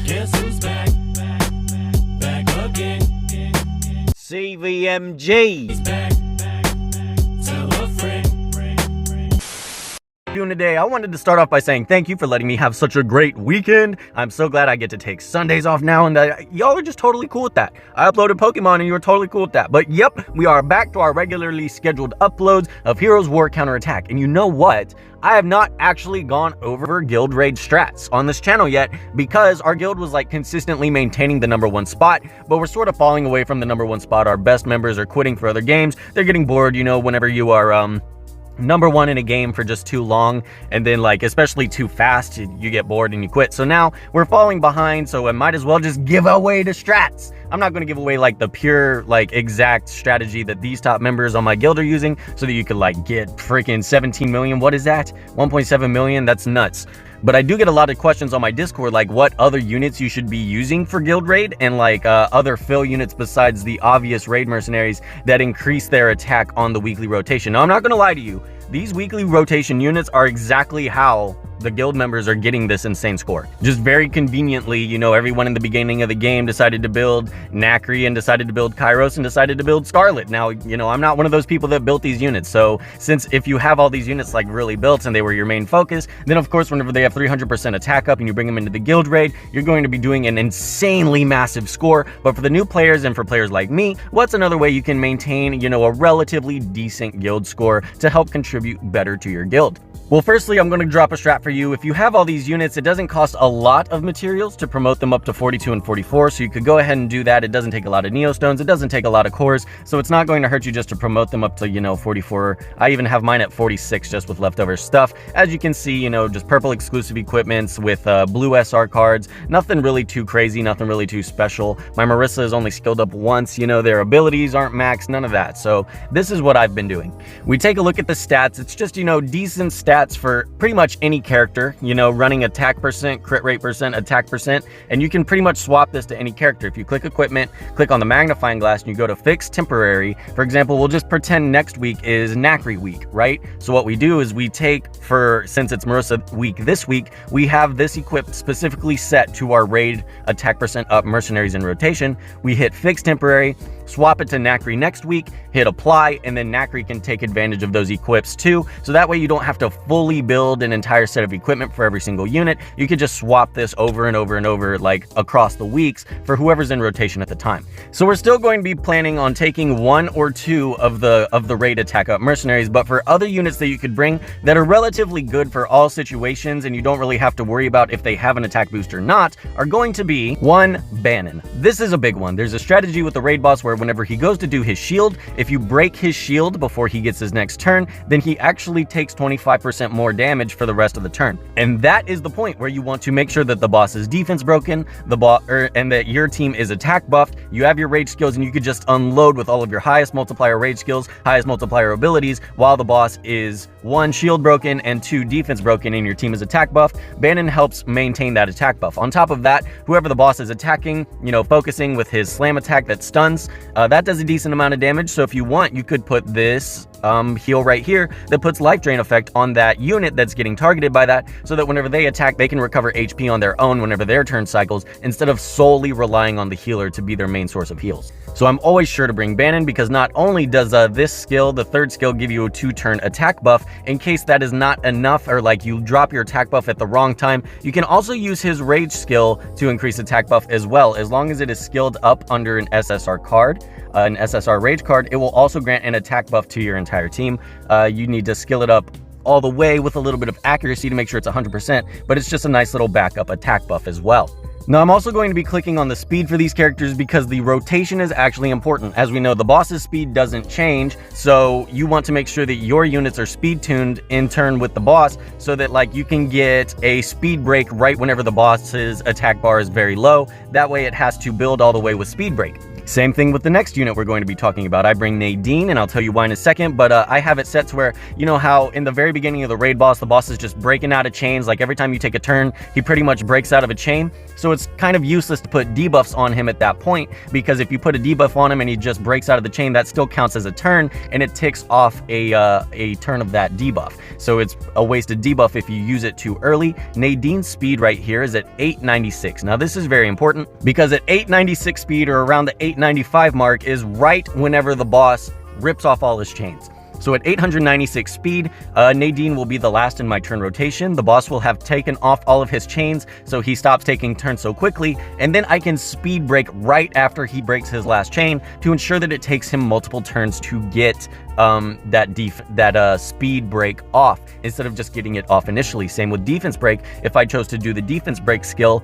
Guess who's back? Back again. CVMG. He's back. Tell a friend. Doing today, I wanted to start off by saying thank you for letting me have such a great weekend. I'm so glad I get to take Sundays off now, and y'all are just totally cool with that. I uploaded Pokemon and you were totally cool with that. But yep, we are back to our regularly scheduled uploads of Heroes War Counterattack. And you know what? I have not actually gone over guild raid strats on this channel yet because our guild was like consistently maintaining the #1 spot, but we're sort of falling away from the #1 spot. Our best members are quitting for other games. They're getting bored, you know, whenever you are #1 in a game for just too long, and then like especially too fast, you get bored and you quit. So now we're falling behind, so I might as well just give away the strats. I'm not going to give away like the pure like exact strategy that these top members on my guild are using so that you could like get freaking 17 million. What is that? 1.7 million? That's nuts. But I do get a lot of questions on my Discord, like what other units you should be using for guild raid, and like other fill units besides the obvious raid mercenaries that increase their attack on the weekly rotation. Now, I'm not going to lie to you. These weekly rotation units are exactly how the guild members are getting this insane score. Just very conveniently, you know, everyone in the beginning of the game decided to build Nacri and decided to build Kairos and decided to build Scarlet. Now, you know, I'm not one of those people that built these units. So since if you have all these units like really built and they were your main focus, then of course, whenever they have 300% attack up and you bring them into the guild raid, you're going to be doing an insanely massive score. But for the new players and for players like me, what's another way you can maintain, you know, a relatively decent guild score to help contribute better to your guild? Well, firstly, I'm going to drop a strat for you. If you have all these units, it doesn't cost a lot of materials to promote them up to 42 and 44, so you could go ahead and do that. It doesn't take a lot of neostones, it doesn't take a lot of cores, so it's not going to hurt you just to promote them up to, you know, 44. I even have mine at 46 just with leftover stuff. As you can see, you know, just purple exclusive equipments with blue SR cards. Nothing really too crazy, nothing really too special. My Marissa is only skilled up once, you know, their abilities aren't maxed, none of that. So this is what I've been doing. We take a look at the stats. It's just, you know, decent stats for pretty much any character, you know, running attack percent, crit rate percent, attack percent, and you can pretty much swap this to any character. If you click equipment, click on the magnifying glass, and you go to fix temporary, for example, we'll just pretend next week is Nacri week, right? So what we do is we take, since it's Marissa week this week, we have this equipped specifically set to our raid attack percent up mercenaries in rotation. We hit fix temporary, swap it to Nacri next week, hit apply, and then Nacri can take advantage of those equips too. So that way you don't have to fully build an entire set of equipment for every single unit. You could just swap this over and over and over, like across the weeks for whoever's in rotation at the time. So we're still going to be planning on taking 1 or 2 of the raid attack up mercenaries, but for other units that you could bring that are relatively good for all situations and you don't really have to worry about if they have an attack boost or not, are going to be 1, Bannon. This is a big one. There's a strategy with the raid boss where whenever he goes to do his shield, if you break his shield before he gets his next turn, then he actually takes 25% more damage for the rest of the turn. And that is the point where you want to make sure that the boss's defense broken, and that your team is attack buffed. You have your rage skills and you could just unload with all of your highest multiplier rage skills, highest multiplier abilities, while the boss is 1, shield broken, and 2, defense broken, and your team is attack buffed. Bannon helps maintain that attack buff. On top of that, whoever the boss is attacking, you know, focusing with his slam attack that stuns, that does a decent amount of damage. So if you want, you could put this heal right here that puts life drain effect on that unit that's getting targeted by that, so that whenever they attack, they can recover HP on their own whenever their turn cycles, instead of solely relying on the healer to be their main source of heals. So I'm always sure to bring Bannon, because not only does this skill, the third skill, give you a 2-turn attack buff, in case that is not enough, or like you drop your attack buff at the wrong time, you can also use his rage skill to increase attack buff as well. As long as it is skilled up under an SSR card, an SSR rage card, it will also grant an attack buff to your entire team. You need to skill it up all the way with a little bit of accuracy to make sure it's 100%, but it's just a nice little backup attack buff as well. Now, I'm also going to be clicking on the speed for these characters because the rotation is actually important. As we know, the boss's speed doesn't change, so you want to make sure that your units are speed tuned in turn with the boss, so that like you can get a speed break right whenever the boss's attack bar is very low. That way it has to build all the way with speed break. Same thing with the next unit we're going to be talking about. I bring Nadine, and I'll tell you why in a second, but I have it set to where, you know how in the very beginning of the raid boss, the boss is just breaking out of chains. Like every time you take a turn, he pretty much breaks out of a chain. So it's kind of useless to put debuffs on him at that point, because if you put a debuff on him and he just breaks out of the chain, that still counts as a turn, and it ticks off a turn of that debuff. So it's a wasted debuff if you use it too early. Nadine's speed right here is at 896. Now this is very important, because at 896 speed, or around the 895 mark, is right whenever the boss rips off all his chains. So at 896 speed, Nadine will be the last in my turn rotation. The boss will have taken off all of his chains, so he stops taking turns so quickly, and then I can speed break right after he breaks his last chain to ensure that it takes him multiple turns to get that speed break off, instead of just getting it off initially. Same with defense break. If I chose to do the defense break skill,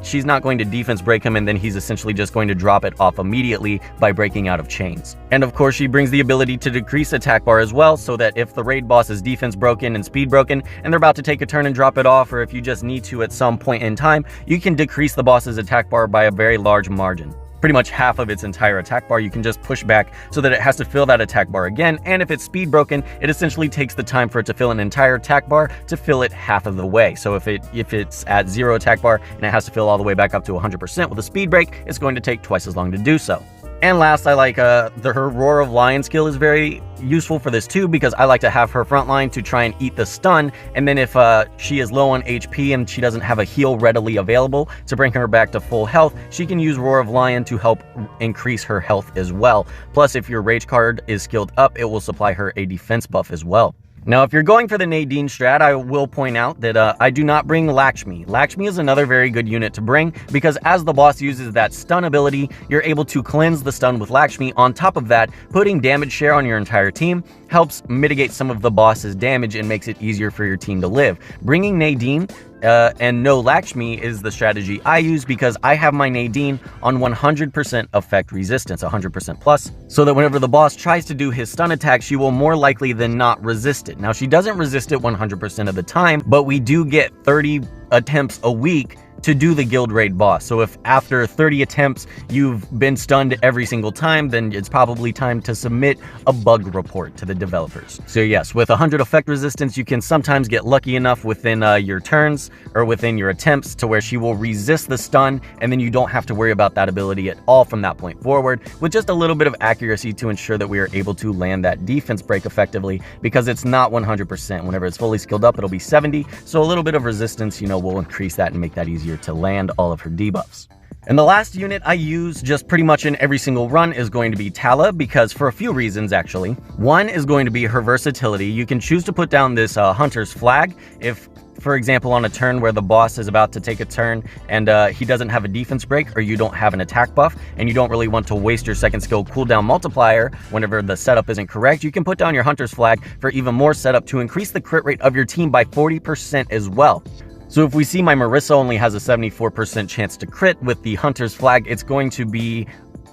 she's not going to defense break him, and then he's essentially just going to drop it off immediately by breaking out of chains. And of course, she brings the ability to decrease attack bar as well, so that if the raid boss is defense broken and speed broken, and they're about to take a turn and drop it off, or if you just need to at some point in time, you can decrease the boss's attack bar by a very large margin. Pretty much half of its entire attack bar. You can just push back so that it has to fill that attack bar again, and if it's speed broken, it essentially takes the time for it to fill an entire attack bar to fill it half of the way. So if it's at 0 attack bar and it has to fill all the way back up to 100% with a speed break, it's going to take twice as long to do so. And last, I like her Roar of Lion skill is very useful for this too, because I like to have her front line to try and eat the stun, and then if she is low on HP and she doesn't have a heal readily available to bring her back to full health, she can use Roar of Lion to help increase her health as well. Plus, if your rage card is skilled up, it will supply her a defense buff as well. Now, if you're going for the Nadine strat, I will point out that I do not bring Lakshmi. Lakshmi is another very good unit to bring, because as the boss uses that stun ability, you're able to cleanse the stun with Lakshmi. On top of that, putting damage share on your entire team helps mitigate some of the boss's damage and makes it easier for your team to live. Bringing Nadine and no Lakshmi is the strategy I use, because I have my Nadine on 100% effect resistance, 100% plus, so that whenever the boss tries to do his stun attack, she will more likely than not resist it. Now, she doesn't resist it 100% of the time, but we do get 30 attempts a week to do the guild raid boss. So if after 30 attempts you've been stunned every single time, then it's probably time to submit a bug report to the developers. So yes, with 100 effect resistance, you can sometimes get lucky enough within your turns or within your attempts to where she will resist the stun, and then you don't have to worry about that ability at all from that point forward, with just a little bit of accuracy to ensure that we are able to land that defense break effectively, because it's not 100%. Whenever it's fully skilled up, it'll be 70, so a little bit of resistance, will increase that and make that easier to land all of her debuffs. And the last unit I use just pretty much in every single run is going to be Tala, because for a few reasons actually. One is going to be her versatility. You can choose to put down this Hunter's Flag if, for example, on a turn where the boss is about to take a turn and he doesn't have a defense break, or you don't have an attack buff, and you don't really want to waste your second skill cooldown multiplier whenever the setup isn't correct, you can put down your Hunter's Flag for even more setup to increase the crit rate of your team by 40% as well. So if we see my Marissa only has a 74% chance to crit, with the Hunter's Flag, it's going to be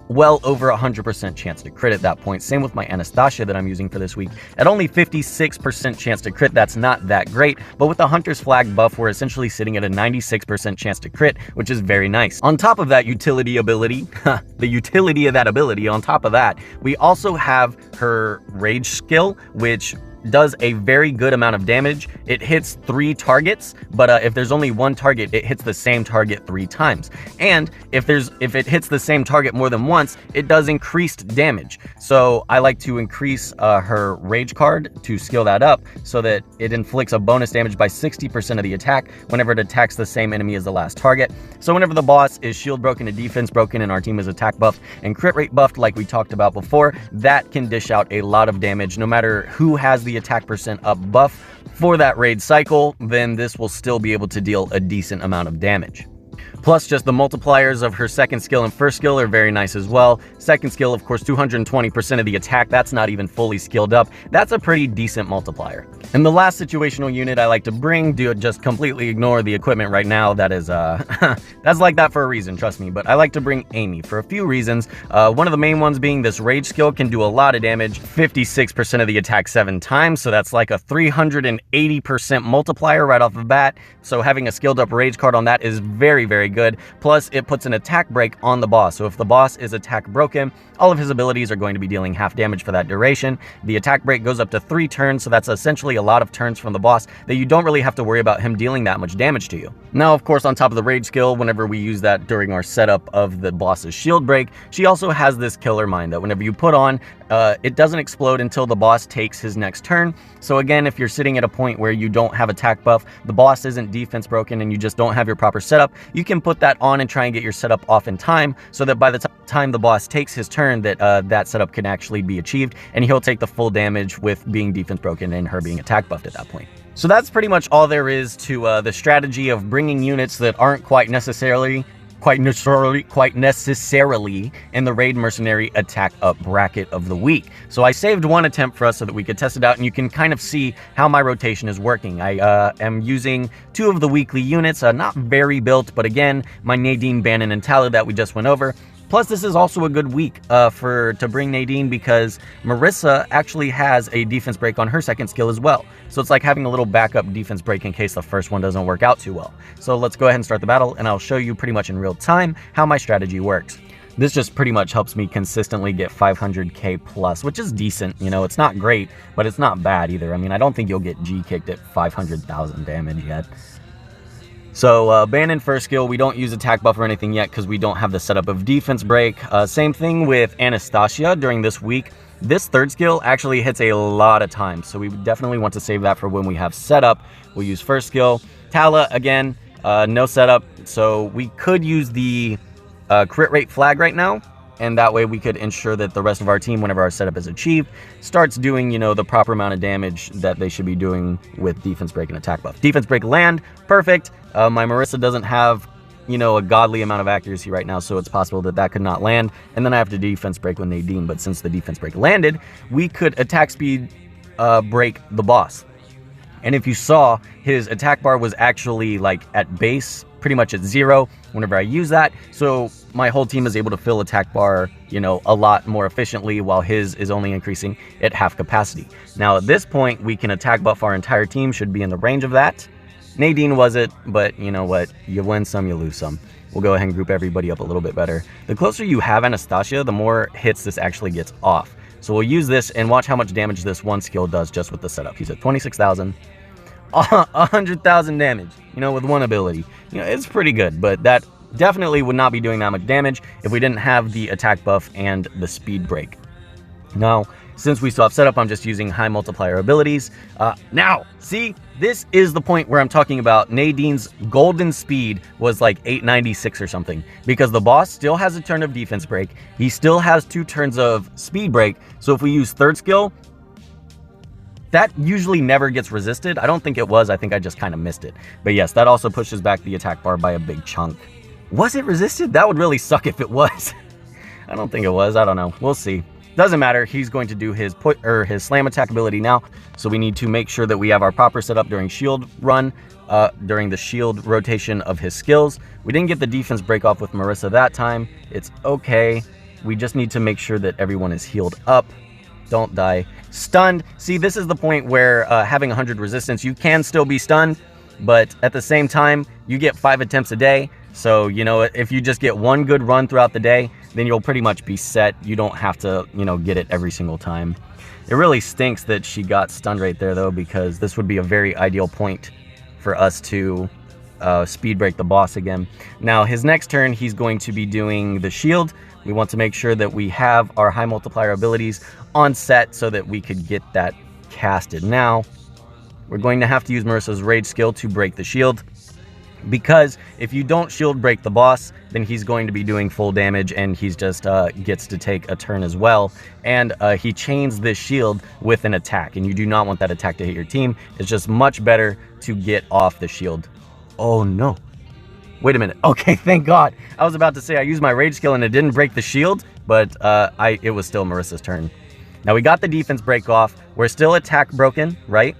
well over 100% chance to crit at that point. Same with my Anastasia that I'm using for this week. At only 56% chance to crit, that's not that great, but with the Hunter's Flag buff, we're essentially sitting at a 96% chance to crit, which is very nice. On top of that utility ability, the utility of that ability, on top of that, we also have her Rage skill, which does a very good amount of damage. It hits 3 targets, but if there's only 1 target, it hits the same target 3 times. And if it hits the same target more than once, it does increased damage. So I like to increase her Rage card to skill that up, so that it inflicts a bonus damage by 60% of the attack whenever it attacks the same enemy as the last target. So whenever the boss is shield broken and defense broken, and our team is attack buffed and crit rate buffed like we talked about before, that can dish out a lot of damage. No matter who has the attack percent up buff for that raid cycle, then this will still be able to deal a decent amount of damage. Plus, just the multipliers of her second skill and first skill are very nice as well. Second skill, of course, 220% of the attack. That's not even fully skilled up. That's a pretty decent multiplier. And the last situational unit I like to bring, just completely ignore the equipment right now. That is, that's like that for a reason, trust me. But I like to bring Amy for a few reasons. One of the main ones being this Rage skill can do a lot of damage, 56% of the attack 7 times. So that's like a 380% multiplier right off the bat. So having a skilled up Rage card on that is very very good. Plus, it puts an attack break on the boss. So if the boss is attack broken, all of his abilities are going to be dealing half damage for that duration. The attack break goes up to 3 turns, so that's essentially a lot of turns from the boss that you don't really have to worry about him dealing that much damage to you. Now, of course, on top of the rage skill, whenever we use that during our setup of the boss's shield break, she also has this killer mind that whenever you put on, it doesn't explode until the boss takes his next turn. So again, if you're sitting at a point where you don't have attack buff, the boss isn't defense broken, and you just don't have your proper setup, you can put that on and try and get your setup off in time, so that by the time the boss takes his turn, that setup can actually be achieved, and he'll take the full damage with being defense broken and her being attack buffed at that point. So that's pretty much all there is to the strategy of bringing units that aren't quite necessarily in the Raid Mercenary Attack Up bracket of the week. So I saved one attempt for us so that we could test it out, and you can kind of see how my rotation is working. I am using 2 of the weekly units, not very built, but again, my Nadine, Bannon, and Tala that we just went over. Plus, this is also a good week to bring Nadine, because Marissa actually has a defense break on her second skill as well. So it's like having a little backup defense break in case the first one doesn't work out too well. So let's go ahead and start the battle, and I'll show you pretty much in real time how my strategy works. This just pretty much helps me consistently get 500k plus, which is decent. You know, it's not great, but it's not bad either. I mean, I don't think you'll get G-kicked at 500,000 damage yet. So Bannon first skill, we don't use attack buff or anything yet because we don't have the setup of defense break. Same thing with Anastasia during this week. This third skill actually hits a lot of times, so we definitely want to save that for when we have setup. We'll use first skill. Tala, again, no setup, so we could use the crit rate flag right now, and that way we could ensure that the rest of our team, whenever our setup is achieved, starts doing, you know, the proper amount of damage that they should be doing with defense break and attack buff. Defense break land, perfect. My Marissa doesn't have, you know, a godly amount of accuracy right now, so it's possible that that could not land. And then I have to defense break with Nadine, but since the defense break landed, we could attack speed break the boss. And if you saw, his attack bar was actually like at base, pretty much at 0 whenever I use that. So my whole team is able to fill attack bar, you know, a lot more efficiently, while his is only increasing at half capacity. Now at this point, we can attack buff our entire team, should be in the range of that. Nadine was it, but you know what? You win some, you lose some. We'll go ahead and group everybody up a little bit better. The closer you have Anastasia, the more hits this actually gets off. So we'll use this and watch how much damage this one skill does just with the setup. He's at 26,000. 100,000 damage, you know, with one ability. You know, it's pretty good, but that definitely would not be doing that much damage if we didn't have the attack buff and the speed break. Now, since we still have setup, I'm just using high multiplier abilities. Now, see, this is the point where I'm talking about Nadine's golden speed was like 896 or something, because the boss still has a turn of defense break. He still has 2 turns of speed break. So if we use third skill, that usually never gets resisted. I don't think it was. I think I just kind of missed it. But yes, that also pushes back the attack bar by a big chunk. Was it resisted? That would really suck if it was. I don't think it was. I don't know. We'll see. Doesn't matter. He's going to do his his slam attack ability now. So we need to make sure that we have our proper setup during shield run, during the shield rotation of his skills. We didn't get the defense break off with Marissa that time. It's okay. We just need to make sure that everyone is healed up. Don't die. Stunned. See, this is the point where having 100 resistance, you can still be stunned, but at the same time, you get 5 attempts a day. So, you know, if you just get one good run throughout the day, then you'll pretty much be set. You don't have to, you know, get it every single time. It really stinks that she got stunned right there, though, because this would be a very ideal point for us to speed break the boss again. Now, his next turn, he's going to be doing the shield. We want to make sure that we have our high multiplier abilities on set so that we could get that casted. Now, we're going to have to use Marissa's rage skill to break the shield, because if you don't shield break the boss, then he's going to be doing full damage, and he's just gets to take a turn as well. And he chains this shield with an attack, and you do not want that attack to hit your team. It's just much better to get off the shield. Oh no. Wait a minute. Okay, thank God. I was about to say I used my rage skill and it didn't break the shield, but it was still Marissa's turn. Now we got the defense break off. We're still attack broken, right?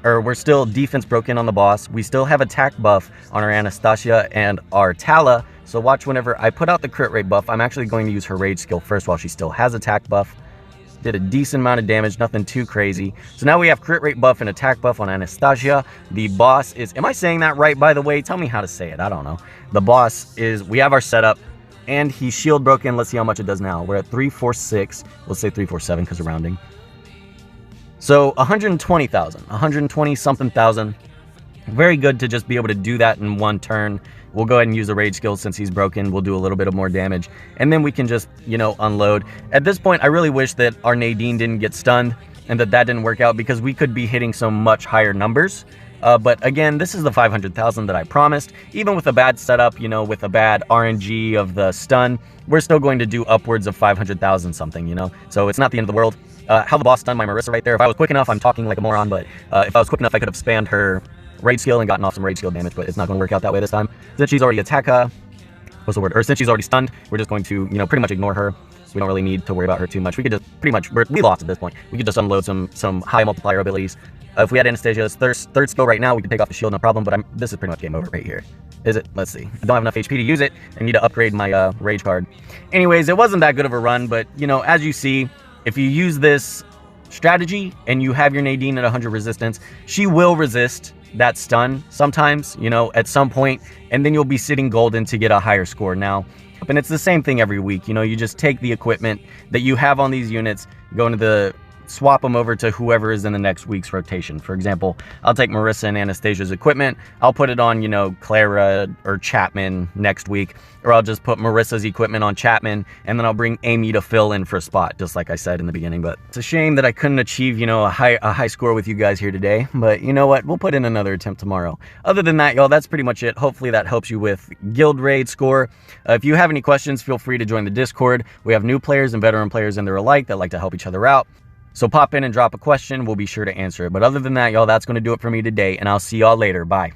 Or we're still defense broken on the boss. We still have attack buff on our Anastasia and our Tala. So watch, whenever I put out the crit rate buff, I'm actually going to use her rage skill first while she still has attack buff. Did a decent amount of damage, nothing too crazy. So now we have crit rate buff and attack buff on Anastasia. The boss is, am I saying that right, by the way? Tell me how to say it, I don't know. The boss is, we have our setup, and he's shield broken. Let's see how much it does now. We're at 346. Let's say 347 because we're rounding. So 120,000, 120 something thousand. Very good to just be able to do that in one turn. We'll go ahead and use a rage skill since he's broken. We'll do a little bit of more damage, and then we can just, you know, unload. At this point, I really wish that our Nadine didn't get stunned and that didn't work out, because we could be hitting some much higher numbers. But again, this is the 500,000 that I promised. Even with a bad setup, you know, with a bad RNG of the stun, we're still going to do upwards of 500,000 something, you know? So it's not the end of the world. How the boss stunned my Marissa right there. If I was quick enough, I'm talking like a moron, but if I was quick enough, I could have spammed her rage skill and gotten off some rage skill damage, but it's not going to work out that way this time. Since she's already what's the word? Or since she's already stunned, we're just going to, you know, pretty much ignore her. So we don't really need to worry about her too much. We could just pretty much, we lost at this point. We could just unload some high multiplier abilities. If we had Anastasia's third skill right now, we could take off the shield, no problem, but this is pretty much game over right here. Is it? Let's see. I don't have enough HP to use it. I need to upgrade my rage card. Anyways, it wasn't that good of a run, but, you know, as you see, if you use this strategy and you have your Nadine at 100 resistance, she will resist that stun sometimes, you know, at some point, and then you'll be sitting golden to get a higher score. Now, and it's the same thing every week, you know, you just take the equipment that you have on these units, go into the swap them over to whoever is in the next week's rotation. For example, I'll take Marissa and Anastasia's equipment, I'll put it on, you know, Clara or Chapman next week, or I'll just put Marissa's equipment on Chapman, and then I'll bring Amy to fill in for a spot, just like I said in the beginning. But it's a shame that I couldn't achieve, you know, a high score with you guys here today, but you know what, we'll put in another attempt tomorrow. Other than that, y'all, that's pretty much it. Hopefully that helps you with guild raid score. If you have any questions, feel free to join the Discord. We have new players and veteran players in there alike that like to help each other out. So pop in and drop a question. We'll be sure to answer it. But other than that, y'all, that's going to do it for me today, and I'll see y'all later. Bye.